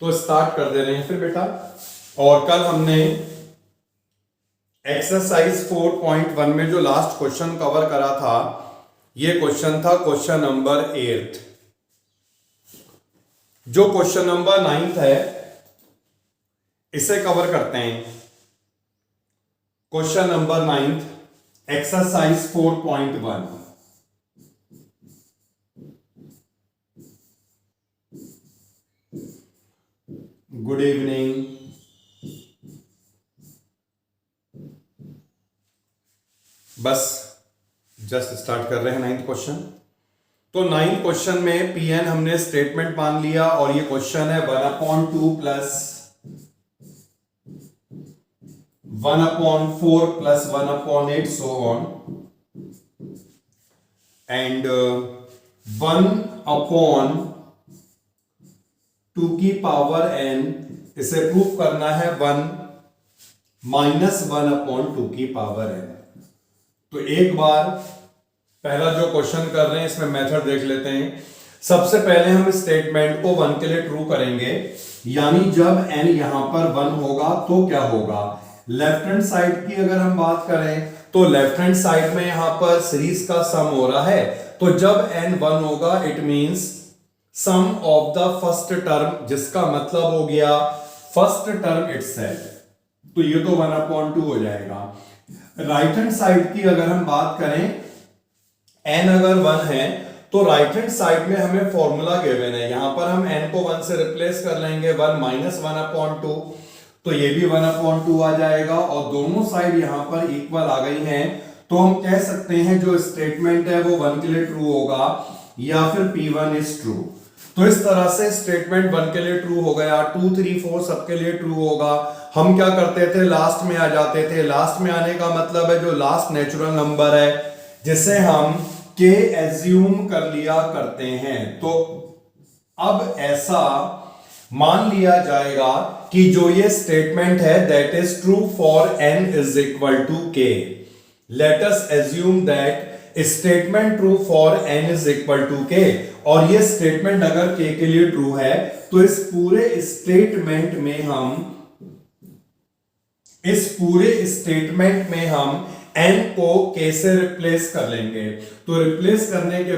तो स्टार्ट कर दे रहे हैं फिर बेटा। और कल हमने एक्सरसाइज 4.1 में जो लास्ट क्वेश्चन कवर करा था, ये क्वेश्चन था क्वेश्चन नंबर 8। जो क्वेश्चन नंबर 9 है इसे कवर करते हैं। Question number 9 exercise 4.1। Good evening. बस जस्ट स्टार्ट कर रहे हैं 9th क्वेश्चन। तो 9th क्वेश्चन में Pn हमने स्टेटमेंट मान लिया और ये क्वेश्चन है 1/2 plus 1/4 plus 1/8 so on and 1/2 की पावर n, इसे प्रूफ करना है 1 माइनस 1/2 की पावर n। तो एक बार पहला जो क्वेश्चन कर रहे हैं इसमें मेथड देख लेते हैं। सबसे पहले हम स्टेटमेंट को 1 के लिए ट्रू करेंगे, यानी जब n यहां पर 1 होगा तो क्या होगा। लेफ्ट हैंड साइड की अगर हम बात करें तो लेफ्ट हैंड साइड में यहां पर सीरीज का सम हो रहा है, तो जब n 1 होगा it means sum of the first term, जिसका मतलब हो गया फर्स्ट टर्म इटसेल्फ। तो ये तो 1/2 हो जाएगा। राइट हैंड साइड की अगर हम बात करें, n अगर 1 है तो राइट हैंड साइड में हमें फॉर्मूला गिवन है, यहां पर हम n को 1 से रिप्लेस कर लेंगे, 1 माइनस 1/2, तो ये भी 1/2 आ जाएगा और दोनों साइड यहां पर इक्वल आ गई हैं। तो हम कह सकते हैं जो स्टेटमेंट है वो 1 के लिए ट्रू होगा या फिर P1 इज ट्रू। तो इस तरह से स्टेटमेंट 1 के लिए ट्रू हो गया, 2 3 4 सबके लिए ट्रू होगा। हम क्या करते थे, लास्ट में आ जाते थे। लास्ट में आने का मतलब है जो लास्ट नेचुरल नंबर है जिसे हम k एज्यूम कर लिया करते हैं। तो अब ऐसा मान लिया जाएगा कि जो ये स्टेटमेंट है that is true for n is equal to k। Let us assume that statement true for n is equal to k, और ये स्टेटमेंट अगर k के लिए ट्रू है तो इस पूरे स्टेटमेंट में हम n को k से रिप्लेस कर लेंगे। तो रिप्लेस करने के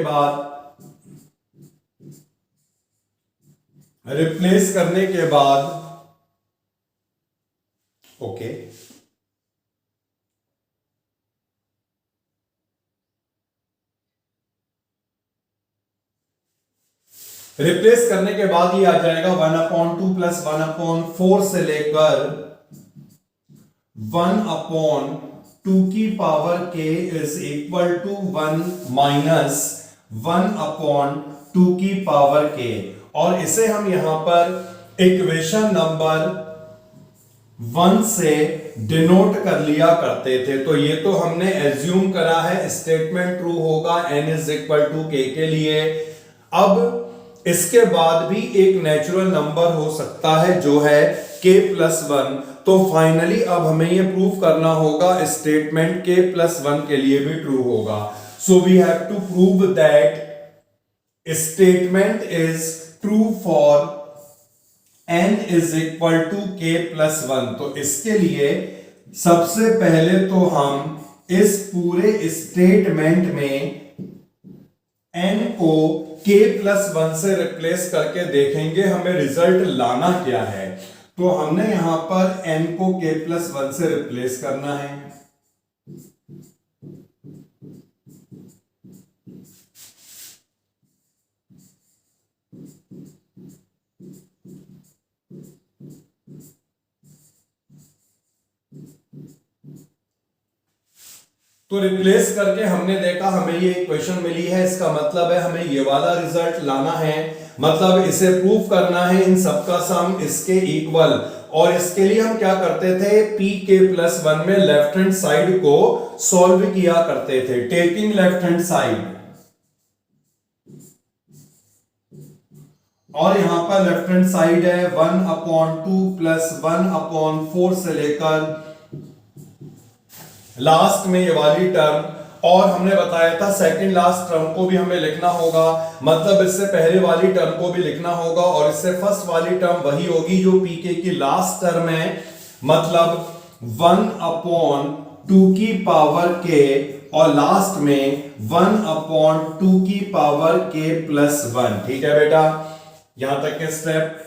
बाद ओके रिप्लेस करने के बाद ये आ जाएगा 1/2 प्लस 1/4 से लेकर 1/2 की power k is equal to 1 minus 1/2 की पावर k, और इसे हम यहां पर इक्वेशन नंबर 1 से डिनोट कर लिया करते थे। तो ये तो हमने एज्यूम करा है स्टेटमेंट ट्रू होगा n is equal to k के लिए। अब इसके बाद भी एक नेचुरल नंबर हो सकता है जो है k+1। तो फाइनली अब हमें ये प्रूव करना होगा स्टेटमेंट k+1 के लिए भी ट्रू होगा। So we have to prove that statement is true for n is equal to k+1। तो इसके लिए सबसे पहले तो हम इस पूरे स्टेटमेंट में n को k+1 से रिप्लेस करके देखेंगे हमें रिजल्ट लाना क्या है। तो हमने यहां पर n को k+1 से रिप्लेस करना है। तो रिप्लेस करके हमने देखा हमें ये इक्वेशन मिली है, इसका मतलब है हमें ये वाला रिजल्ट लाना है, मतलब इसे प्रूफ करना है इन सबका सम इसके इक्वल। और इसके लिए हम क्या करते थे, pk+1 में लेफ्ट हैंड साइड को सॉल्व किया करते थे, टेकिंग लेफ्ट हैंड साइड। और यहां पर लेफ्ट हैंड साइड है 1/2 प्लस 1/4 से लेकर लास्ट में ये वाली टर्म, और हमने बताया था सेकंड लास्ट टर्म को भी हमें लिखना होगा, मतलब इससे पहले वाली टर्म को भी लिखना होगा और इससे फर्स्ट वाली टर्म वही होगी जो पीके की लास्ट टर्म है, मतलब 1/2 की पावर के और लास्ट में 1/2 की पावर के प्लस 1। ठीक है बेटा, यहां तक के स्टेप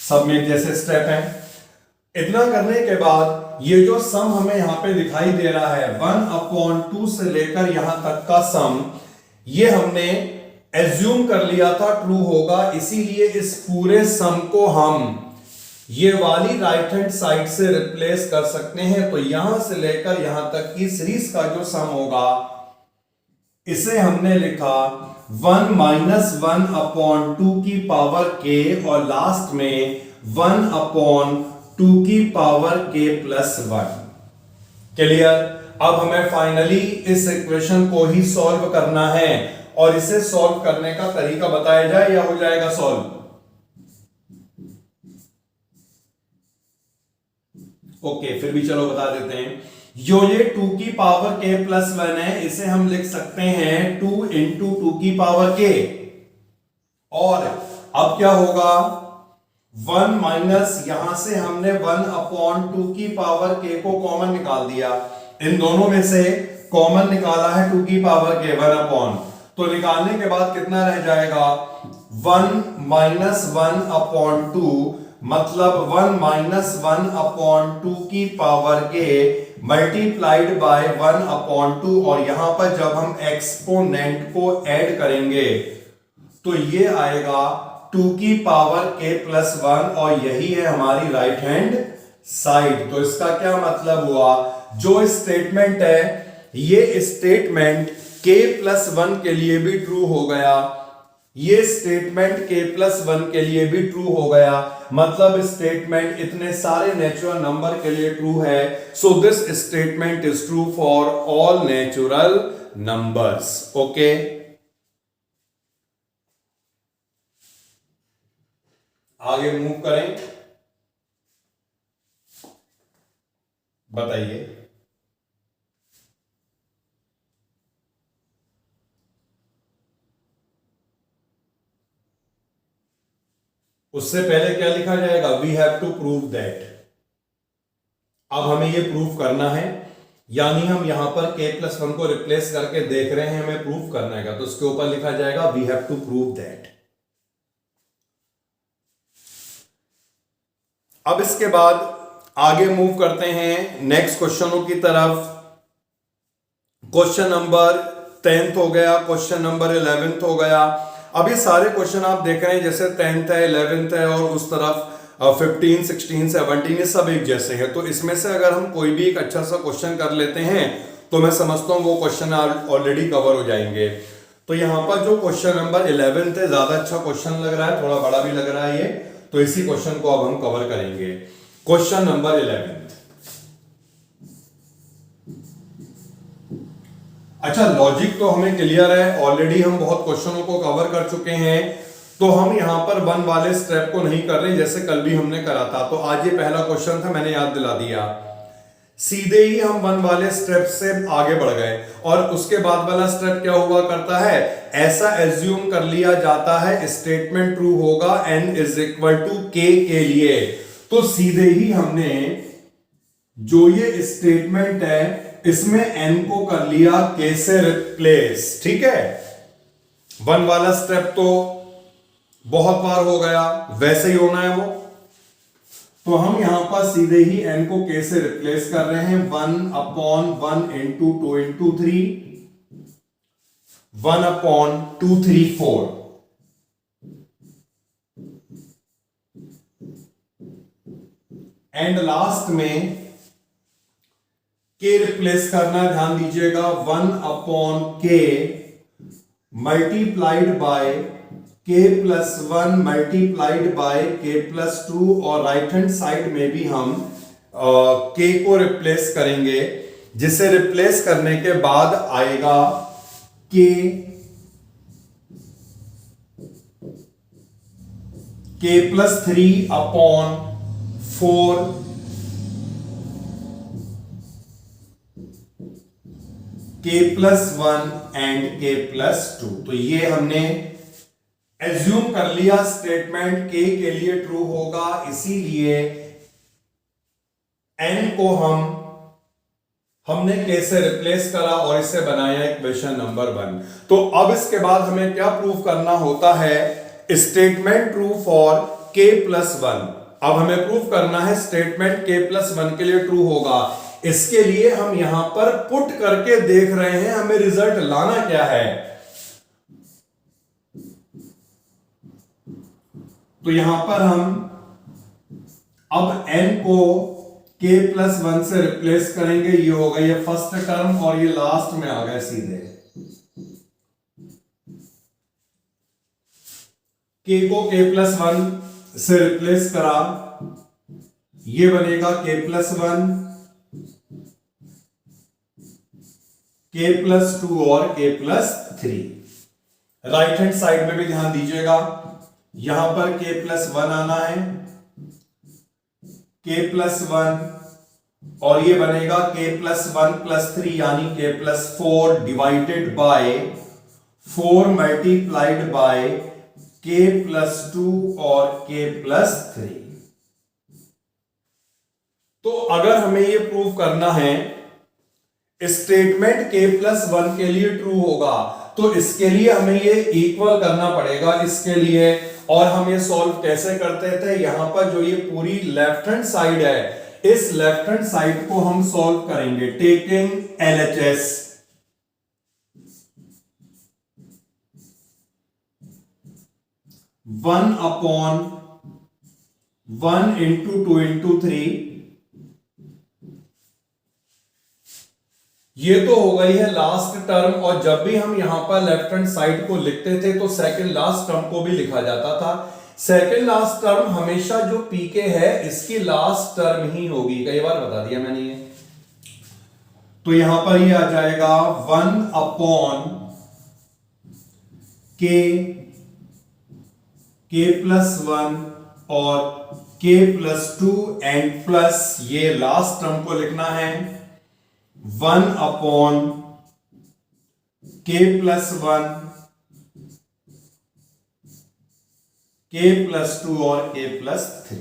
सब में जैसे स्टेप हैं। इतना करने के बाद ये जो सम हमें यहां पे दिखाई दे रहा है 1/2 से लेकर यहां तक का सम, ये हमने एज्यूम कर लिया था ट्रू होगा, इसीलिए इस पूरे सम को हम ये वाली राइट हैंड साइड से रिप्लेस कर सकते हैं। तो यहां से लेकर यहां तक की सीरीज का जो सम होगा इसे हमने लिखा 1 - 1/2 की पावर के और लास्ट में 1/2 की पावर के प्लस 1। क्लियर? अब हमें फाइनली इस इक्वेशन को ही सॉल्व करना है और इसे सॉल्व करने का तरीका बताया जाए या हो जाएगा सॉल्व? ओके, फिर भी चलो बता देते हैं। जो ये 2 की पावर के प्लस 1 है, इसे हम लिख सकते हैं 2 × 2 की पावर के। और अब क्या होगा 1 माइनस, यहां से हमने 1/2 की पावर के को कॉमन निकाल दिया, इन दोनों में से कॉमन निकाला है 2 की पावर के 1/, तो निकालने के बाद कितना रह जाएगा 1 - 1/2, मतलब 1 - 1/2 की पावर के मल्टीप्लाइड बाय 1/2। और यहां पर जब हम एक्सपोनेंट को ऐड करेंगे तो ये आएगा 2 की पावर के प्लस 1 और यही है हमारी राइट हैंड साइड। तो इसका क्या मतलब हुआ, जो स्टेटमेंट है ये स्टेटमेंट के प्लस 1 के लिए भी ट्रू हो गया, ये स्टेटमेंट के प्लस 1 के लिए भी ट्रू हो गया, मतलब स्टेटमेंट इतने सारे नेचुरल नंबर के लिए ट्रू है। So this statement is true for all natural numbers. Okay, आगे मूव करें, बताइए। उससे पहले क्या लिखा जाएगा, we have to prove that. अब हमें ये प्रूव करना है, यानी हम यहां पर k + 1 को रिप्लेस करके देख रहे हैं, हमें प्रूव करना है, तो उसके ऊपर लिखा जाएगा we have to prove that. अब इसके बाद आगे मूव करते हैं नेक्स्ट क्वेश्चनों की तरफ। क्वेश्चन नंबर 10th हो गया, क्वेश्चन नंबर 11th हो गया। अब ये सारे क्वेश्चन आप देख रहे हैं जैसे 10th है, 11th है और उस तरफ 15, 16, 17 ये सब एक जैसे हैं। तो इसमें से अगर हम कोई भी एक अच्छा सा क्वेश्चन कर लेते हैं तो मैं समझता हूं वो क्वेश्चन ऑलरेडी कवर हो जाएंगे। तो यहां पर जो क्वेश्चन नंबर 11th है, ज्यादा अच्छा क्वेश्चन लग रहा है, थोड़ा बड़ा भी लग रहा है ये, तो इसी क्वेश्चन को अब हम कवर करेंगे। Question number 11। अच्छा, लॉजिक तो हमें क्लियर है, ऑलरेडी हम बहुत क्वेश्चनों को कवर कर चुके हैं, तो हम यहां पर 1 वाले स्टेप को नहीं कर रहे जैसे कल भी हमने करा था। तो आज ये पहला क्वेश्चन था, मैंने याद दिला दिया, सीधे ही हम 1 वाले स्टेप से आगे बढ़ गए। और उसके बाद वाला स्टेप क्या हुआ करता है, ऐसा एज्यूम कर लिया जाता है स्टेटमेंट ट्रू होगा n = k के लिए। तो सीधे ही हमने जो ये स्टेटमेंट है इसमें n को कर लिया k से रिप्लेस। ठीक है, 1 वाला स्टेप तो बहुत बार हो गया, वैसे ही होना है वो। तो हम यहां पर सीधे ही n को k से रिप्लेस कर रहे हैं, 1/1 × 2 × 3, 1/2, 3, 4। एंड लास्ट में k रिप्लेस करना, ध्यान दीजिएगा, 1/k multiplied by k + 1 multiplied by k + 2। और राइट हैंड साइड में भी हम k को रिप्लेस करेंगे, जिसे रिप्लेस करने के बाद आएगा k + 3/4 k+1 एंड k+2। तो ये हमने एज्यूम कर लिया स्टेटमेंट k के लिए ट्रू होगा, इसीलिए n को हमने k से रिप्लेस करा और इसे बनाया इक्वेशन नंबर 1। तो अब इसके बाद हमें क्या प्रूव करना होता है, स्टेटमेंट ट्रू फॉर k+1। अब हमें प्रूव करना है स्टेटमेंट k+1 के लिए ट्रू होगा। इसके लिए हम यहां पर पुट करके देख रहे हैं हमें रिजल्ट लाना क्या है। तो यहां पर हम अब n को k+1 से रिप्लेस करेंगे। ये हो गई है फर्स्ट टर्म और ये लास्ट में आ गया सीधे। k को k+1 से रिप्लेस करा, ये बनेगा k+1, k+2 और k+3। राइट हैंड साइड में भी ध्यान दीजिएगा, यहां पर k+1 आना है, k+1 और ये बनेगा k+1+3 यानी k+4 divided by 4 multiplied by k+2 और k+3। तो अगर हमें ये प्रूव करना है स्टेटमेंट k+1 के लिए ट्रू होगा, तो इसके लिए हमें ये इक्वल करना पड़ेगा इसके लिए। और हम ये सॉल्व कैसे करते थे, यहां पर जो ये पूरी लेफ्ट हैंड साइड है, इस लेफ्ट हैंड साइड को हम सॉल्व करेंगे taking LHS। One upon 1 into 2 into 3, ये तो हो गई है लास्ट टर्म। और जब भी हम यहां पर लेफ्ट हैंड साइड को लिखते थे तो सेकंड लास्ट टर्म को भी लिखा जाता था। सेकंड लास्ट टर्म हमेशा जो पीके है इसकी लास्ट टर्म ही होगी, कई बार बता दिया मैंने ये। तो यहां पर ये आ जाएगा 1 अपॉन k+1 और k+2 एंड प्लस ये लास्ट टर्म को लिखना है 1 अपॉन k+1, k+2 और k+3।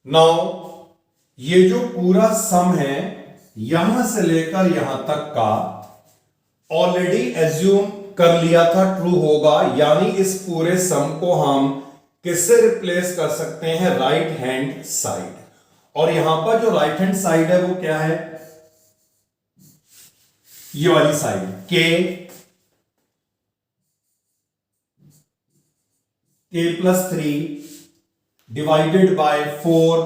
नाउ ये जो पूरा सम है यहां से लेकर यहां तक का ऑलरेडी एज्यूम कर लिया था ट्रू होगा, यानी इस पूरे सम को हम किससे रिप्लेस कर सकते हैं, राइट हैंड साइड। और यहां पर जो राइट हैंड साइड है वो क्या है, ये वाली side k+3 divided by 4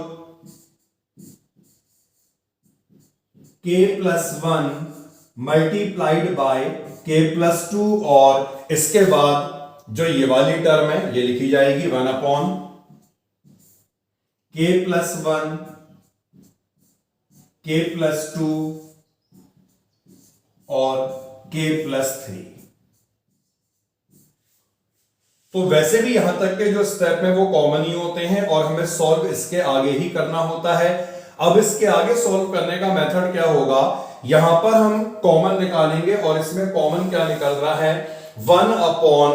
k+1 multiplied by k+2 और इसके बाद जो ये वाली टर्म है ये लिखी जाएगी 1 अपॉन k+1 k+2 और k+3। तो वैसे भी यहां तक के जो स्टेप है वो कॉमन ही होते हैं और हमें सॉल्व इसके आगे ही करना होता है। अब इसके आगे सॉल्व करने का मेथड क्या होगा, यहां पर हम कॉमन निकालेंगे और इसमें कॉमन क्या निकल रहा है 1 अपॉन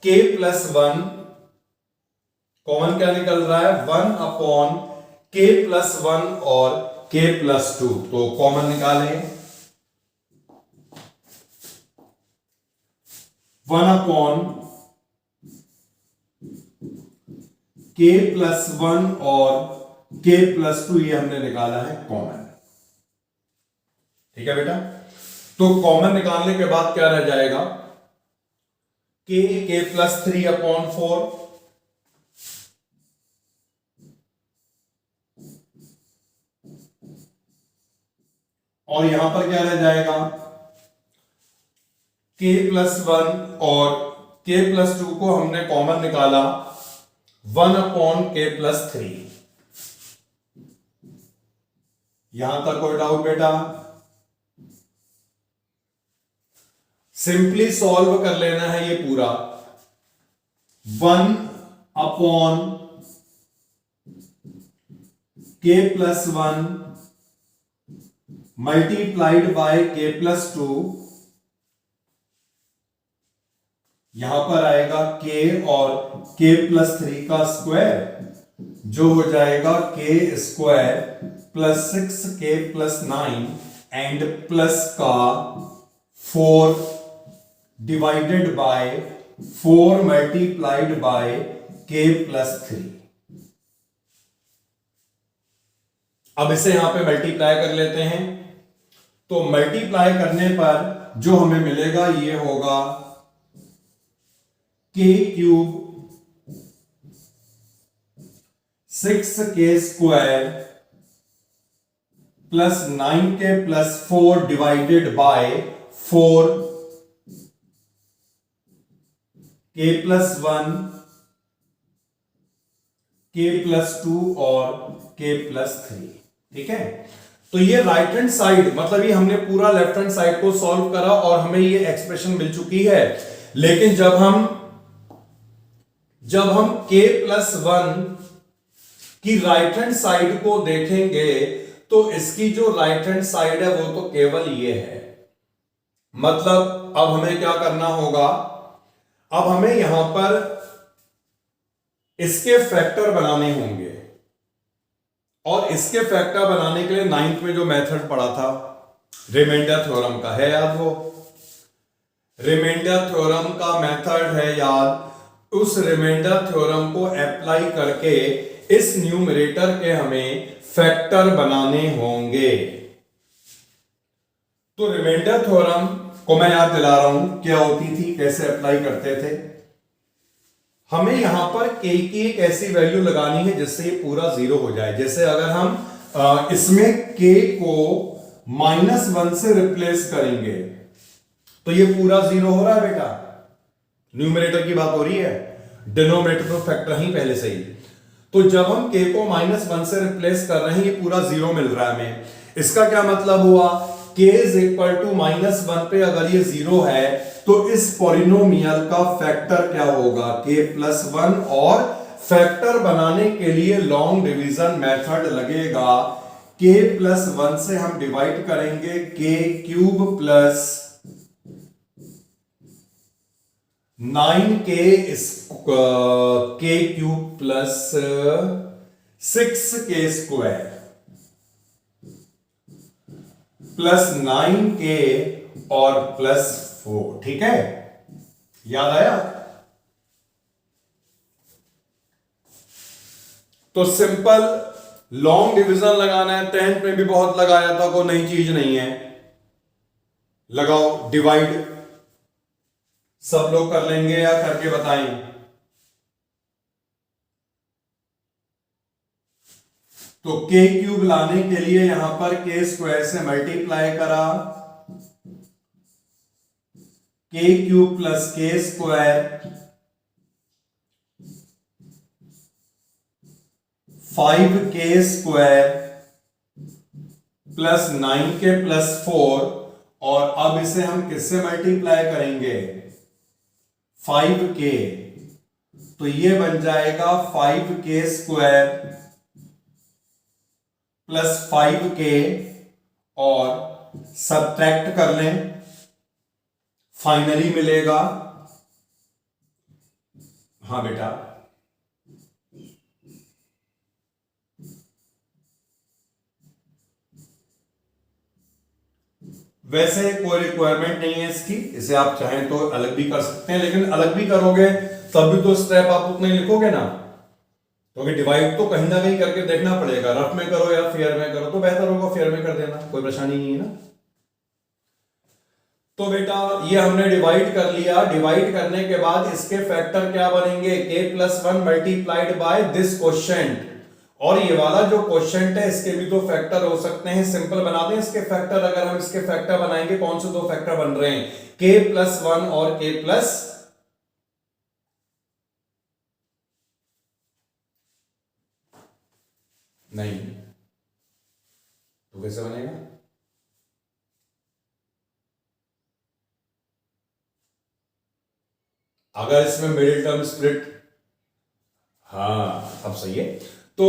k+1, कॉमन क्या निकल रहा है 1 अपॉन k+1 और k+2। तो कॉमन निकालें 1 अपॉन k+1 और k+2 ये हमने निकाला है कॉमन। ठीक है बेटा, तो कॉमन निकालने के बाद क्या रह जाएगा k+3 अपॉन 4 और यहां पर क्या रह जाएगा k+1 और k+2 को हमने कॉमन निकाला 1 अपॉन k+3। यहां तक कोई डाउट बेटा, सिंपली सॉल्व कर लेना है ये पूरा 1 upon k+1 multiplied by k plus 2, यहां पर आएगा k और k प्लस 3 का स्क्वायर, जो हो जाएगा k square plus 6k plus 9 and plus का 4 divided by 4 multiplied by k plus 3। अब इसे यहां पे मल्टीप्लाई कर लेते हैं, तो मल्टीप्लाई करने पर जो हमें मिलेगा ये होगा k cube 6k square plus 9k plus 4 divided by 4 k plus 1, k plus 2 और k प्लस 3। ठीक है, तो ये राइट हैंड साइड, मतलब ये हमने पूरा लेफ्ट हैंड साइड को सॉल्व करा और हमें ये एक्सप्रेशन मिल चुकी है। लेकिन जब हम k प्लस 1 की राइट हैंड साइड को देखेंगे तो इसकी जो राइट हैंड साइड है वो तो केवल ये है। मतलब अब हमें क्या करना होगा, अब हमें यहां पर इसके फैक्टर बनाने होंगे, और इसके फैक्टर बनाने के लिए 9th में जो मेथड पढ़ा था रिमाइंडर थ्योरम का, है याद? वो रिमाइंडर थ्योरम का मेथड है याद? उस रिमाइंडर थ्योरम को अप्लाई करके इस न्यूमरेटर के हमें फैक्टर बनाने होंगे। तो रिमाइंडर थ्योरम को मैं याद दिला रहा हूं क्या होती थी, कैसे अप्लाई करते थे। हमें यहां पर k की एक ऐसी वैल्यू लगानी है जिससे ये पूरा जीरो हो जाए। जैसे अगर हम इसमें k को -1 से रिप्लेस करेंगे तो ये पूरा जीरो हो रहा है बेटा, न्यूमरेटर की बात हो रही है, डिनोमिनेटर तो फैक्टर ही पहले से ही। तो जब हम k को -1 से रिप्लेस कर रहे हैं ये पूरा जीरो मिल रहा है हमें। इसका क्या मतलब हुआ, k इज इक्वल टू -1 पे अगर ये जीरो है तो इस पॉलिनोमियल का फैक्टर क्या होगा, k प्लस 1, और फैक्टर बनाने के लिए लॉन्ग डिवीजन मेथड लगेगा। k प्लस 1 से हम डिवाइड करेंगे k cube plus 9k k cube plus 6k square plus 9k और प्लस 4। ठीक है, याद आया? तो सिंपल लॉन्ग डिवीजन लगाना है, 10th में भी बहुत लगाया था, कोई नई चीज नहीं है। लगाओ डिवाइड, सब लोग कर लेंगे या करके बताएं? तो k क्यूब लाने के लिए यहां पर k स्क्वायर से मल्टीप्लाई करा, k cube plus k square 5k square plus 9k plus 4, और अब इसे हम किससे मल्टीप्लाई करेंगे, 5k, तो ये बन जाएगा 5k स्क्वायर प्लस 5k, और सब्ट्रैक्ट कर लें, फाइनली मिलेगा, हाँ बेटा, वैसे कोई रिक्वायरमेंट नहीं है इसकी, इसे आप चाहें तो अलग भी कर सकते हैं, लेकिन अलग भी करोगे तब भी तो स्टेप आप उतने लिखोगे ना, क्योंकि डिवाइड तो कहीं ना कहीं करके देखना पड़ेगा, रफ में करो या फेयर में करो, तो बेहतर होगा फेयर में कर देना, कोई परेशानी नहीं है ना। तो बेटा ये हमने डिवाइड कर लिया, डिवाइड करने के बाद इसके फैक्टर क्या बनेंगे, k plus 1 multiplied by this quotient, और ये वाला जो क्वोशिएंट है इसके भी दो फैक्टर हो सकते हैं, सिंपल बना दें इसके फैक्टर। अगर हम इसके फैक्टर बनाएंगे, कौन से दो फैक्टर बन रहे हैं, k प्लस 1 और k प्लस नहीं, तो कैसे बनेगा, अगर इसमें मिडिल टर्म स्प्लिट, हाँ अब सही है, तो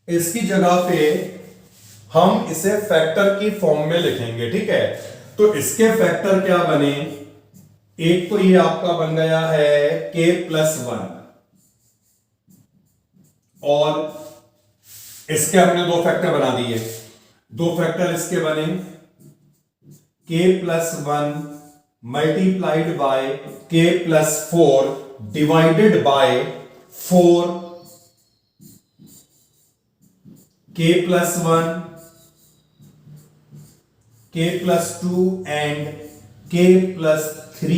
इसकी जगह पे हम इसे फैक्टर की फॉर्म में लिखेंगे, ठीक है। तो इसके फैक्टर क्या बने, एक तो ये आपका बन गया है k+1 और इसके हमने दो फैक्टर बना दिए, दो फैक्टर इसके बने k+1 multiplied by k+4 divided by 4 k+1 k+2 and k+3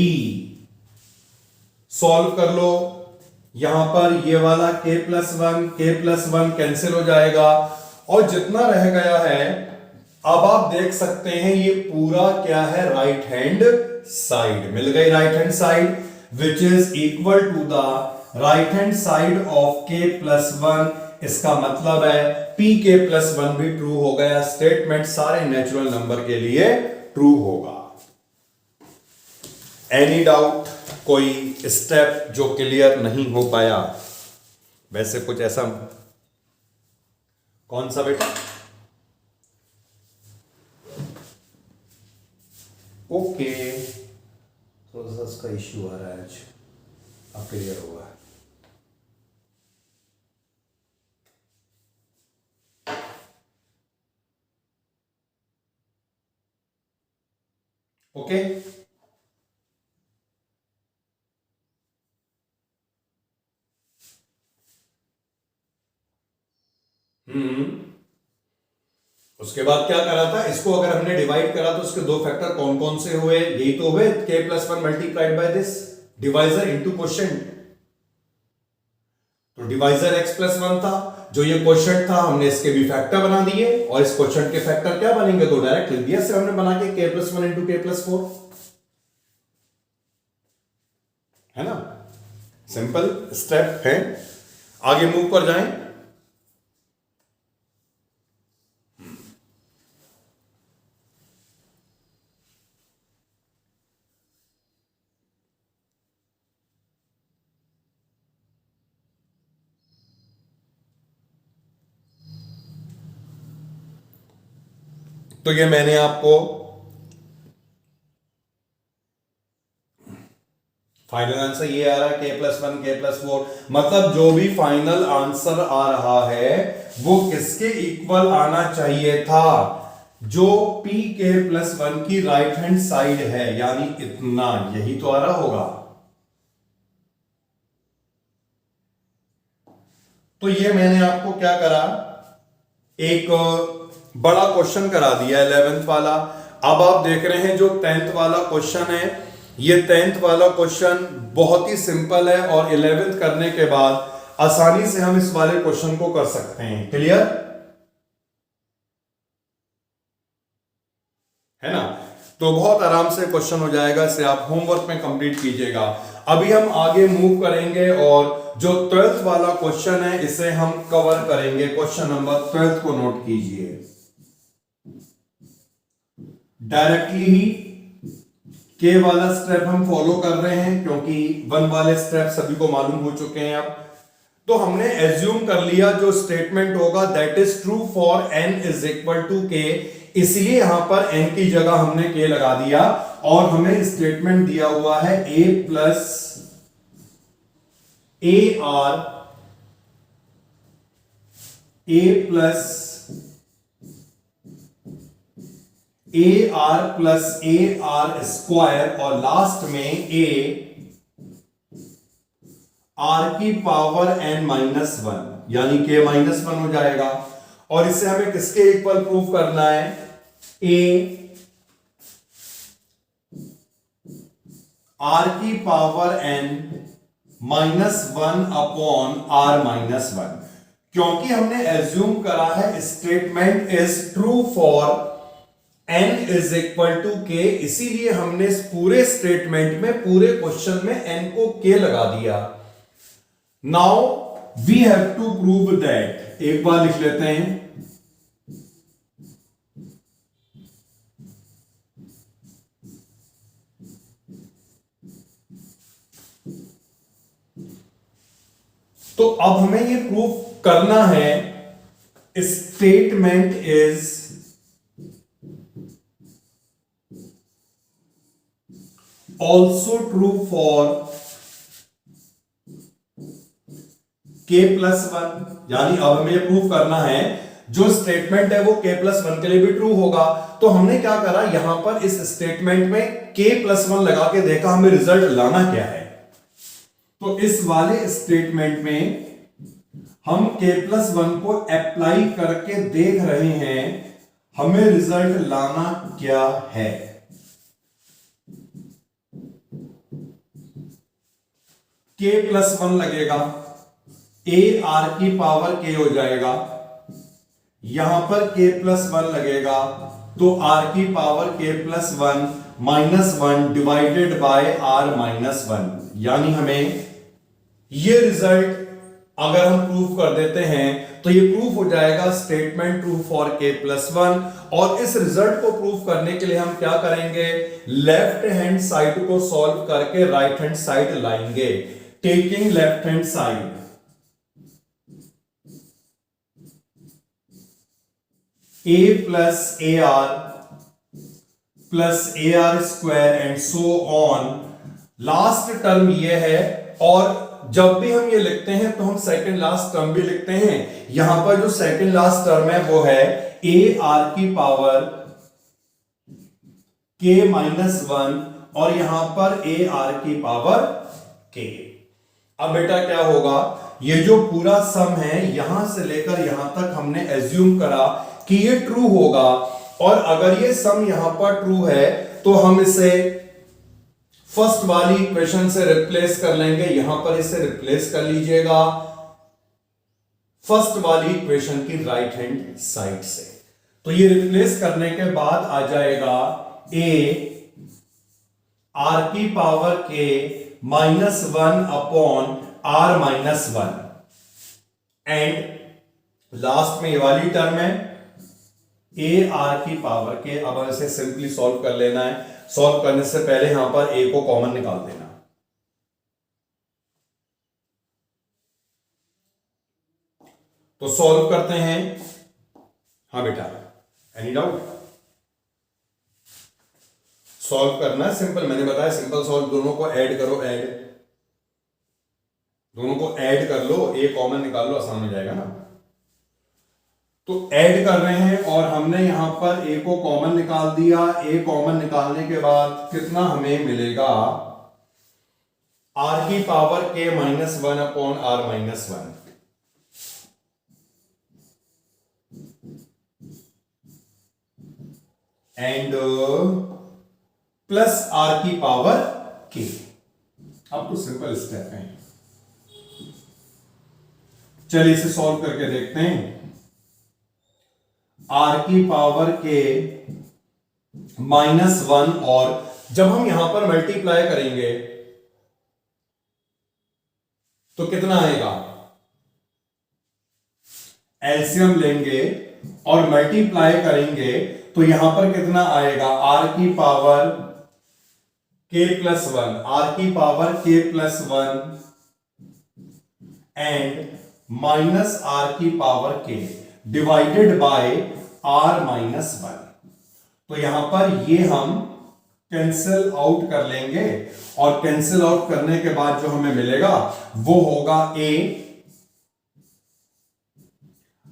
solve कर लो। यहां पर ये वाला k+1 कैंसिल हो जाएगा और जितना रह गया है, अब आप देख सकते हैं ये पूरा क्या है, राइट हैंड साइड मिल गई, right hand side which is equal to the right hand side of k+1। इसका मतलब है pk+1 भी ट्रू हो गया, स्टेटमेंट सारे नेचुरल नंबर के लिए ट्रू होगा। एनी डाउट, कोई स्टेप जो क्लियर नहीं हो पाया? वैसे कुछ ऐसा, कौन सा बेटा? ओके, थोड़ा सा इसका इश्यू आ रहा है आज, अब क्लियर होगा। ओके उसके बाद क्या करा था, इसको अगर हमने डिवाइड करा तो उसके दो फैक्टर कौन कौन से हुए, यही तो हुए k+1 multiplied by this divisor into quotient. तो डिवाइजर x+1 था, जो ये क्वोशिएंट था हमने इसके भी फैक्टर बना दिए और इस क्वोशिएंट के फैक्टर क्या बनेंगे, तो डायरेक्ट लिख दिया से हमने बना के k+1 इंटू k+4, है ना। सिंपल स्टेप है, आगे मूव कर जाएं। तो ये मैंने आपको फाइनल आंसर ये आ रहा है k+1 k+4, मतलब जो भी फाइनल आंसर आ रहा है वो किसके इक्वल आना चाहिए था, जो pk+1 की राइट हैंड साइड है, यानी इतना, यही तो आ रहा होगा। तो ये मैंने आपको क्या करा, एक बड़ा क्वेश्चन करा दिया 11th वाला। अब आप देख रहे हैं जो 10th वाला क्वेश्चन है, ये 10th वाला क्वेश्चन बहुत ही सिंपल है और 11th करने के बाद आसानी से हम इस वाले क्वेश्चन को कर सकते हैं। क्लियर है ना। तो बहुत आराम से क्वेश्चन हो जाएगा, इसे आप होमवर्क में कंप्लीट कीजिएगा। अभी हम आगे मूव करेंगे और जो 12th वाला क्वेश्चन है इसे हम कवर करेंगे। क्वेश्चन नंबर 12 को नोट कीजिए। डायरेक्टली ही के वाला स्टेप हम फॉलो कर रहे हैं क्योंकि 1 वाले स्टेप सभी को मालूम हो चुके हैं। अब तो हमने एज्यूम कर लिया जो स्टेटमेंट होगा that is true for n is equal to k, इसलिए यहां पर n की जगह हमने k लगा दिया और हमें स्टेटमेंट दिया हुआ है a plus AR plus AR square और लास्ट में A R की पावर n-1 यानी k-1 हो जाएगा। और इससे हमें किसके इक्वल प्रूफ करना है, A R की पावर n-1 अपॉन R-1, क्योंकि हमने एज्यूम करा है statement is true for n is equal to k, इसीलिए हमने इस पूरे स्टेटमेंट में, पूरे क्वेश्चन में n को k लगा दिया। Now we have to prove that, एक बार लिख लेते हैं, तो अब हमें ये प्रूफ करना है statement is also true for k+1, यानी अब हमें प्रूव करना है जो स्टेटमेंट है वो k+1 के लिए भी ट्रू होगा। तो हमने क्या करा, यहां पर इस स्टेटमेंट में k+1 लगा के देखा हमें रिजल्ट लाना क्या है। तो इस वाले स्टेटमेंट में हम k+1 को अप्लाई करके देख रहे हैं हमें रिजल्ट लाना क्या है। k+1 लगेगा, a r की पावर k हो जाएगा, यहां पर k+1 लगेगा तो r की power k+1 -1 divided by r-1, यानी हमें ये रिजल्ट अगर हम प्रूफ कर देते हैं तो ये प्रूफ हो जाएगा स्टेटमेंट ट्रू फॉर k+1। और इस रिजल्ट को प्रूफ करने के लिए हम क्या करेंगे, लेफ्ट हैंड साइड को सॉल्व करके राइट हैंड साइड लाएंगे। Taking left hand side, a plus ar plus ar square and so on, last term ये है। और जब भी हम ये लिखते हैं तो हम सेकंड लास्ट टर्म भी लिखते हैं। यहां पर जो सेकंड लास्ट टर्म है वो है a r की पावर k-1 और यहां पर a r की पावर k। अब बेटा क्या होगा, ये जो पूरा सम है यहां से लेकर यहां तक हमने एज्यूम करा कि ये ट्रू होगा। और अगर ये सम यहां पर ट्रू है तो हम इसे फर्स्ट वाली इक्वेशन से रिप्लेस कर लेंगे। यहां पर इसे रिप्लेस कर लीजिएगा फर्स्ट वाली इक्वेशन की राइट हैंड साइड से। तो ये रिप्लेस करने के बाद आ जाएगा a r की power k -1 upon r-1 and last में ये वाली टर्म है a r की पावर के। अब इसे सिंपली सॉल्व कर लेना है। सॉल्व करने से पहले यहां पर a को कॉमन निकाल देना। तो सॉल्व करते हैं। हाँ बेटा, एनी डाउट? सॉल्व करना है सिंपल, मैंने बताया सिंपल सॉल्व। दोनों को ऐड करो, दोनों को ऐड कर लो, a कॉमन निकाल लो, आसान हो जाएगा ना। तो ऐड कर रहे हैं और हमने यहां पर a को कॉमन निकाल दिया। a कॉमन निकालने के बाद कितना हमें मिलेगा, r की power k-1 upon r-1 and plus r की पावर k। अब तो सिंपल स्टेप है, चलिए इसे सॉल्व करके देखते हैं। r की पावर के -1 और जब हम यहां पर मल्टीप्लाई करेंगे तो कितना आएगा, एलसीएम लेंगे और मल्टीप्लाई करेंगे तो यहां पर कितना आएगा, r की पावर k+1, r की power k+1 and minus r की power k divided by r-1। तो यहां पर ये हम कैंसिल आउट कर लेंगे और कैंसिल आउट करने के बाद जो हमें मिलेगा वो होगा a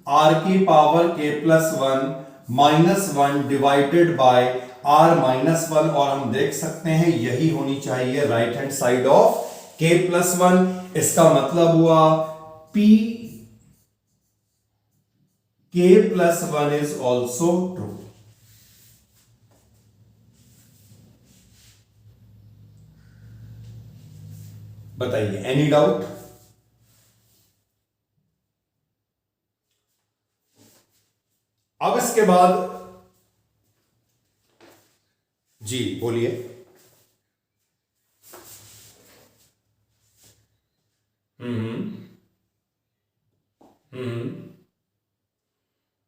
r की power k+1 -1 divided by r-1। और हम देख सकते हैं यही होनी चाहिए right hand side of k+1। इसका मतलब हुआ p k+1 is also true। बताइए, एनी डाउट? अब इसके बाद जी बोलिए।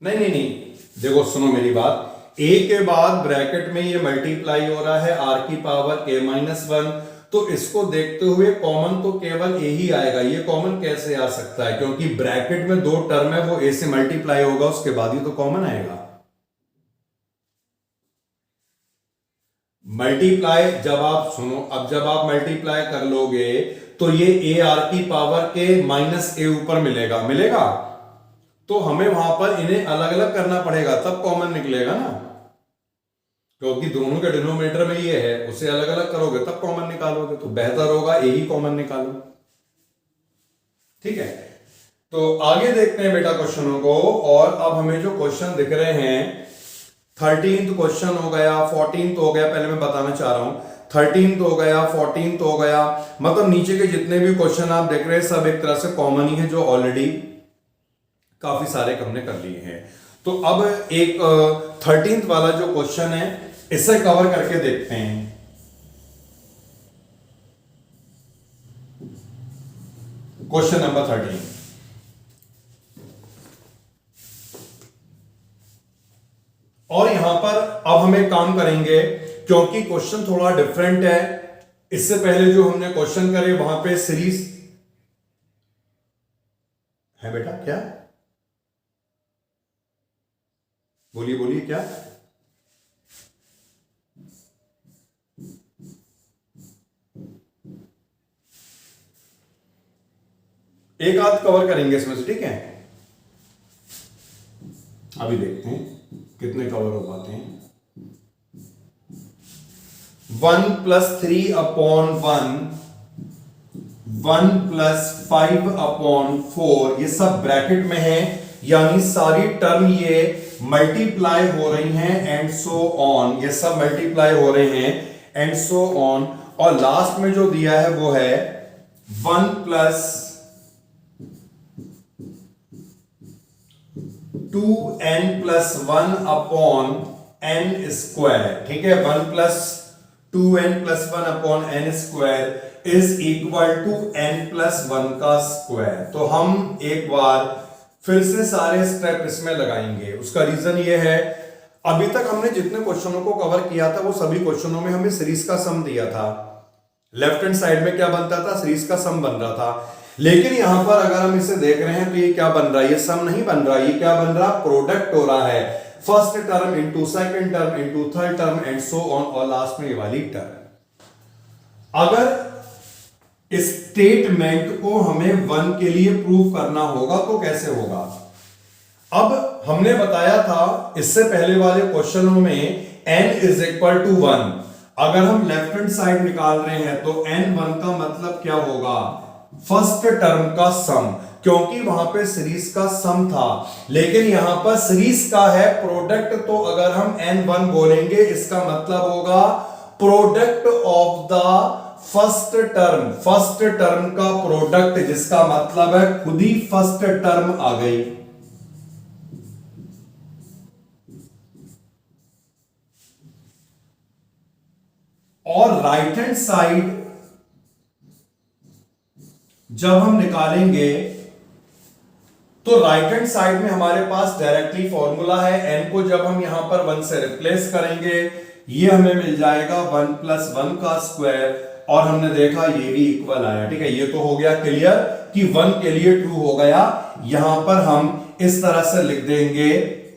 नहीं, देखो सुनो मेरी बात। a के बाद ब्रैकेट में ये मल्टीप्लाई हो रहा है r की पावर k-1, तो इसको देखते हुए कॉमन तो केवल a ही आएगा। ये कॉमन कैसे आ सकता है, क्योंकि ब्रैकेट में दो टर्म है वो a से मल्टीप्लाई होगा, उसके बाद ही तो कॉमन आएगा। मल्टीप्लाई जब आप सुनो, अब जब आप मल्टीप्लाई कर लोगे तो ये ए आर की पावर के माइनस ए ऊपर मिलेगा, तो हमें वहां पर इन्हें अलग अलग करना पड़ेगा, तब कॉमन निकलेगा ना, क्योंकि दोनों के डिनोमिनेटर में ये है, उसे अलग अलग करोगे तब कॉमन निकालोगे, तो बेहतर होगा ए ही कॉमन निकालो। ठीक है, तो आगे देखते हैं बेटा क्वेश्चनों को। और अब हमें जो क्वेश्चन दिख रहे हैं, 13th क्वेश्चन हो गया, 14th हो गया, पहले मैं बताना चाह रहा हूं, 13th हो गया, 14th हो गया, मतलब नीचे के जितने भी क्वेश्चन आप देख रहे हैं सब एक तरह से कॉमन ही है, जो ऑलरेडी काफी सारे हमने कर लिए हैं। तो अब एक 13th वाला जो क्वेश्चन है इसे कवर करके देखते हैं। क्वेश्चन नंबर 13, और यहां पर अब हम एक काम करेंगे, क्योंकि क्वेश्चन थोड़ा डिफरेंट है, इससे पहले जो हमने क्वेश्चन करे वहां पे सीरीज है बेटा, क्या बोलिए बोलिए क्या, एक आध कवर करेंगे इसमें से, ठीक है। अभी देखते हैं कितने कवर हो पाते हैं। 1 + 3 अपॉन 1, 1 + 5 अपॉन 4, ये सब ब्रैकेट में है, यानी सारी टर्म ये मल्टीप्लाई हो रही हैं, एंड सो ऑन, ये सब मल्टीप्लाई हो रहे हैं, एंड सो ऑन। और लास्ट में जो दिया है वो है 1 + 2n + 1 अपॉन n स्क्वायर, ठीक है। 1 + 2n + 1 upon n square is equal to n + 1 का स्क्वायर। तो हम एक बार फिर से सारे स्टेप इसमें लगाएंगे। उसका रीजन ये है, अभी तक हमने जितने क्वेश्चनों को कवर किया था वो सभी क्वेश्चनों में हमें सीरीज का सम दिया था, लेफ्ट हैंड साइड में क्या बनता था, सीरीज का सम बन रहा था। लेकिन यहां पर अगर हम इसे देख रहे हैं तो ये क्या बन रहा है, ये सम नहीं बन रहा, ये क्या बन रहा, प्रोडक्ट हो रहा है, first term into second term into third term and so on, और लास्ट में ये वाली टर्म। अगर स्टेटमेंट को हमें 1 के लिए प्रूव करना होगा तो कैसे होगा। अब हमने बताया था इससे पहले वाले क्वेश्चनों में n = 1, अगर हम लेफ्ट हैंड साइड निकाल रहे हैं तो n1 का मतलब क्या होगा, फर्स्ट टर्म का सम, क्योंकि वहां पे सीरीज का सम था, लेकिन यहां पर सीरीज का है प्रोडक्ट, तो अगर हम n1 बोलेंगे इसका मतलब होगा product of the first term का प्रोडक्ट, जिसका मतलब है खुद ही फर्स्ट टर्म आ गई। और राइट हैंड साइड जब हम निकालेंगे तो राइट हैंड साइड में हमारे पास डायरेक्टली फॉर्मूला है, n को जब हम यहां पर 1 से रिप्लेस करेंगे ये हमें मिल जाएगा 1 + 1 का स्क्वायर, और हमने देखा ये भी इक्वल आया, ठीक है। ये तो हो गया क्लियर कि 1 के लिए ट्रू हो गया। यहां पर हम इस तरह से लिख देंगे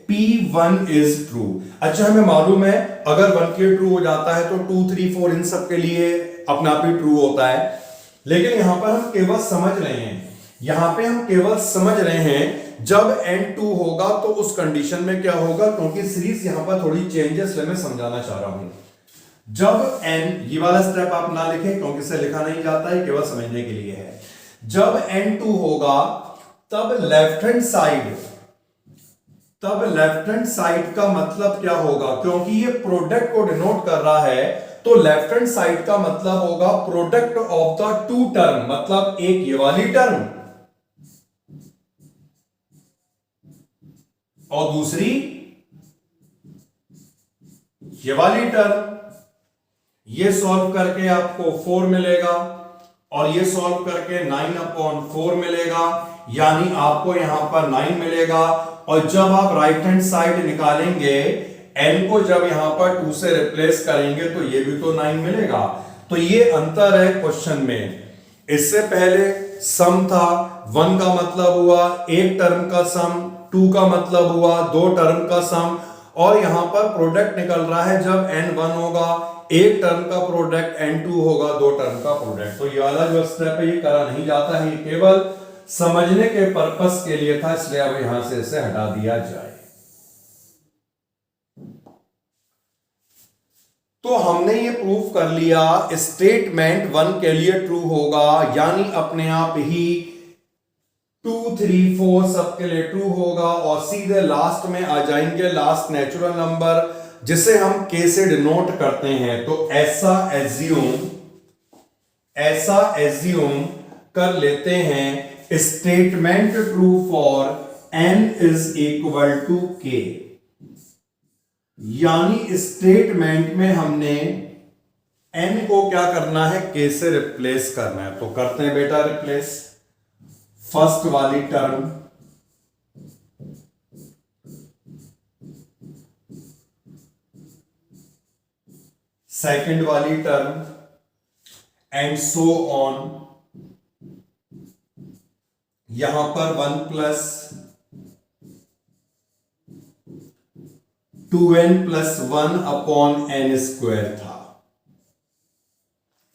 P1 इज ट्रू। अच्छा, हमें मालूम है अगर 1 के ट्रू हो जाता है तो 2 3 4 इन सब के लिए अपना आप ही ट्रू होता है, लेकिन यहां पर हम केवल समझ रहे हैं, यहां पे हम केवल समझ रहे हैं जब n2 होगा तो उस कंडीशन में क्या होगा, क्योंकि सीरीज यहां पर थोड़ी चेंजेस मैं समझाना चाह रहा हूं। जब n, ये वाला स्टेप आप ना लिखें क्योंकि इसे लिखा नहीं जाता है, केवल समझने के लिए है। जब n2 होगा तब लेफ्ट हैंड साइड का मतलब क्या होगा, क्योंकि ये प्रोडक्ट को डिनोट कर रहा है, तो लेफ्ट हैंड साइड का मतलब होगा product of the two term, मतलब एक ये वाली टर्म और दूसरी ये वाली टर्म। ये सॉल्व करके आपको 4 मिलेगा और ये सॉल्व करके 9/4 मिलेगा, यानी आपको यहां पर 9 मिलेगा। और जब आप राइट हैंड साइड निकालेंगे n को जब यहां पर 2 से रिप्लेस करेंगे तो ये भी तो 9 मिलेगा। तो ये अंतर है क्वेश्चन में। इससे पहले सम था, 1 का मतलब हुआ एक टर्म का सम, 2 का मतलब हुआ 2 टर्म का सम, और यहां पर प्रोडक्ट निकल रहा है जब n 1 होगा, एक टर्म का प्रोडक्ट n2 होगा, दो टर्म का प्रोडक्ट। तो ये वाला जो स्टेप है ये करा नहीं जाता है, ये केवल समझने के पर्पस के लिए था, इसलिए अब यहां से इसे हटा दिया जाए। तो हमने ये प्रूफ कर लिया स्टेटमेंट 1 के लिए ट्रू होगा, यानी अपने आप ही 2 3 4 सबके लिए ट्रू होगा, और सीधे लास्ट में आ जाएंगे लास्ट नेचुरल नंबर जिसे हम k से डिनोट करते हैं। तो ऐसा एज्यूम कर लेते हैं statement true for n is equal to k, यानी स्टेटमेंट में हमने n को क्या करना है, k से रिप्लेस करना है। तो करते हैं बेटा रिप्लेस। फर्स्ट वाली टर्म सेकंड वाली टर्म एंड सो ऑन। यहां पर 1 plus 2n plus 1 upon n square था,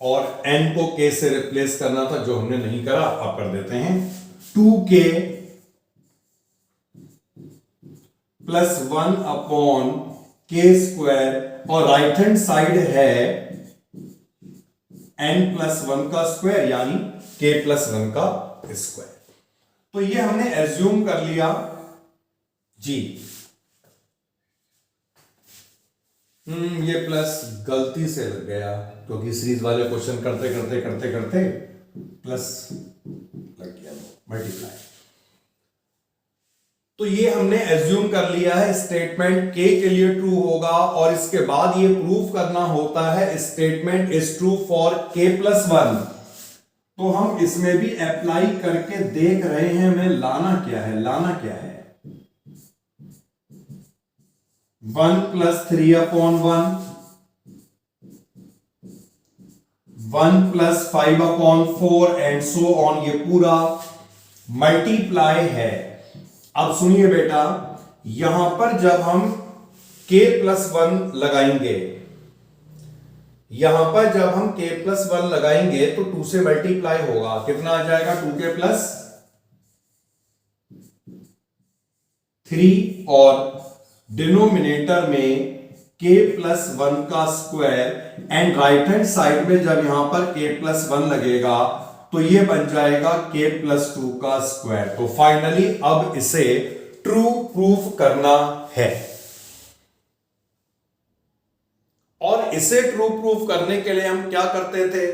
और n को k से रिप्लेस करना था, जो हमने नहीं करा, अब कर देते हैं। 2k plus 1 upon k square, और राइट हैंड साइड है n प्लस 1 का स्क्वायर, यानी k प्लस 1 का स्क्वायर। तो ये हमने एज्यूम कर लिया जी। ये प्लस गलती से लग गया, क्योंकि सीरीज वाले क्वेश्चन करते करते करते करते प्लस लग गया, मल्टीप्लाई। तो ये हमने एज्यूम कर लिया है स्टेटमेंट k के लिए ट्रू होगा, और इसके बाद ये प्रूफ करना होता है statement is true for k plus 1। तो हम इसमें भी अप्लाई करके देख रहे हैं हमें लाना क्या है। 1 plus 3 upon 1 plus 5 upon 4 and so on, ये पूरा मल्टीप्लाई है। अब सुनिए बेटा, यहां पर जब हम k प्लस 1 लगाएंगे, तो 2 से मल्टीप्लाई होगा, कितना आ जाएगा, 2k प्लस 3, और डिनोमिनेटर में k प्लस 1 का square, and right hand side में जब यहां पर k प्लस 1 लगेगा तो ये बन जाएगा k प्लस 2 का स्क्वायर। तो फाइनली अब इसे ट्रू प्रूफ करना है, और इसे ट्रू प्रूफ करने के लिए हम क्या करते थे,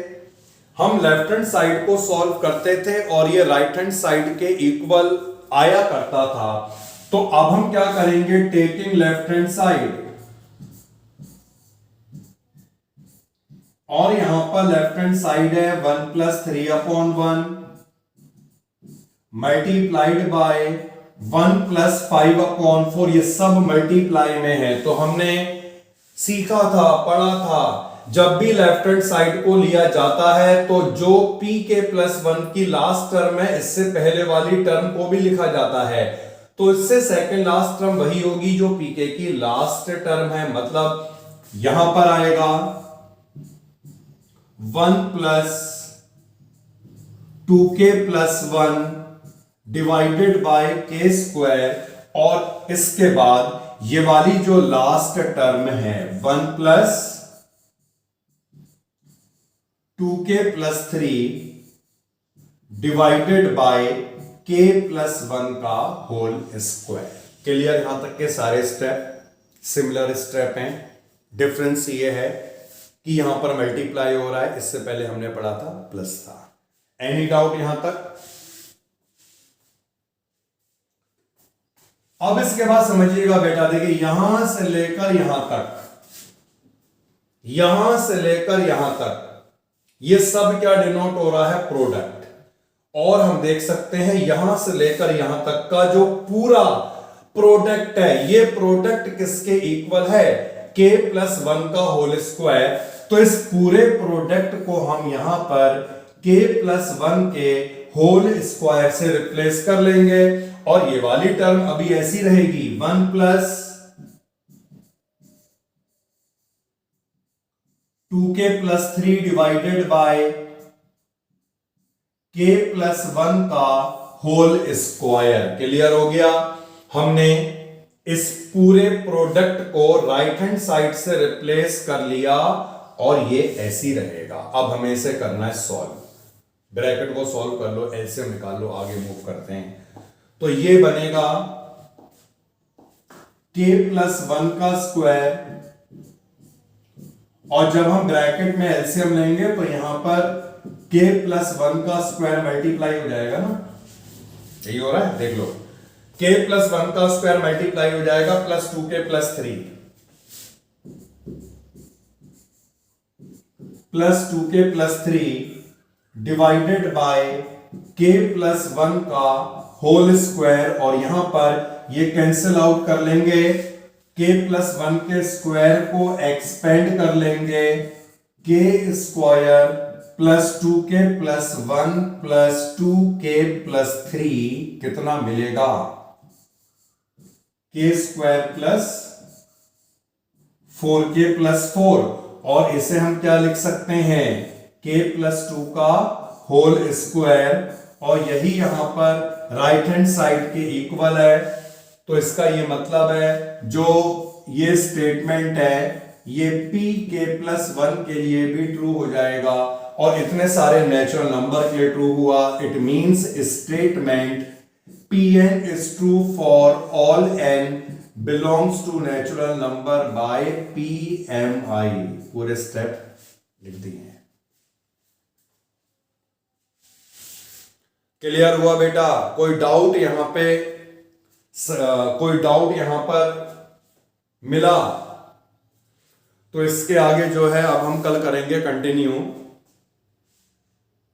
हम लेफ्ट हैंड साइड को सॉल्व करते थे, और ये राइट हैंड साइड के इक्वल आया करता था। तो अब हम क्या करेंगे, टेकिंग लेफ्ट हैंड साइड, और यहां पर लेफ्ट हैंड साइड है 1 plus 3 upon 1 multiplied by 1 plus 5 upon 4, ये सब मल्टीप्लाई में है। तो हमने सीखा था, पढ़ा था, जब भी लेफ्ट हैंड साइड को लिया जाता है तो जो p के प्लस 1 की लास्ट टर्म है, इससे पहले वाली टर्म को भी लिखा जाता है, तो इससे सेकंड लास्ट टर्म वही होगी जो pk की लास्ट टर्म है। मतलब यहां पर आएगा 1 plus 2k plus 1 divided by k square, और इसके बाद ये वाली जो लास्ट टर्म है 1 plus 2k plus 3 divided by k plus 1 का होल स्क्वायर। क्लियर? यहां तक के सारे स्टेप सिमिलर स्टेप हैं। डिफरेंस ये है कि यहां पर मल्टीप्लाई हो रहा है, इससे पहले हमने पढ़ा था प्लस था। एनी डाउट यहां तक? अब इसके बाद समझिएगा बेटा, देखिए यहां से लेकर यहां तक ये सब क्या डिनोट हो रहा है, प्रोडक्ट। और हम देख सकते हैं यहां से लेकर यहां तक का जो पूरा प्रोडक्ट है, ये प्रोडक्ट किसके इक्वल है, k प्लस 1 का होल स्क्वायर। तो इस पूरे प्रोडक्ट को हम यहां पर k प्लस 1 के होल स्क्वायर से रिप्लेस कर लेंगे, और ये वाली टर्म अभी ऐसी रहेगी 1 plus 2k+3 divided by k+1 का होल स्क्वायर। क्लियर हो गया। हमने इस पूरे प्रोडक्ट को राइट हैंड साइड से रिप्लेस कर लिया और ये ऐसी रहेगा। अब हमें इसे करना है सॉल्व। ब्रैकेट को सॉल्व कर लो, एलसीएम निकाल लो, आगे मूव करते हैं। तो ये बनेगा k+1 का स्क्वायर, और जब हम ब्रैकेट में एलसीएम लेंगे तो यहां पर k+1 का स्क्वायर मल्टीप्लाई हो जाएगा ना, यही हो रहा है, देख लो। k+1 का स्क्वायर मल्टीप्लाई हो जाएगा plus 2k+3 divided by k+1 का होल स्क्वायर, और यहां पर ये कैंसिल आउट कर लेंगे। k+1 के स्क्वायर को एक्सपेंड कर लेंगे, k² plus 2k+1 plus 2k+3 कितना मिलेगा, k² प्लस 4k+4, और इसे हम क्या लिख सकते हैं, k+2 का होल स्क्वायर, और यही यहां पर राइट हैंड साइड के इक्वल है। तो इसका ये मतलब है जो ये स्टेटमेंट है ये pk+1 के लिए भी ट्रू हो जाएगा, और इतने सारे नेचुरल नंबर के लिए ट्रू हुआ। It means statement pn is true for all n belongs to natural number by pmi। पूरे स्टेप लिख दिए हैं। क्लियर हुआ बेटा? कोई डाउट यहां पे, कोई डाउट यहां पर मिला तो इसके आगे जो है अब हम कल करेंगे कंटिन्यू।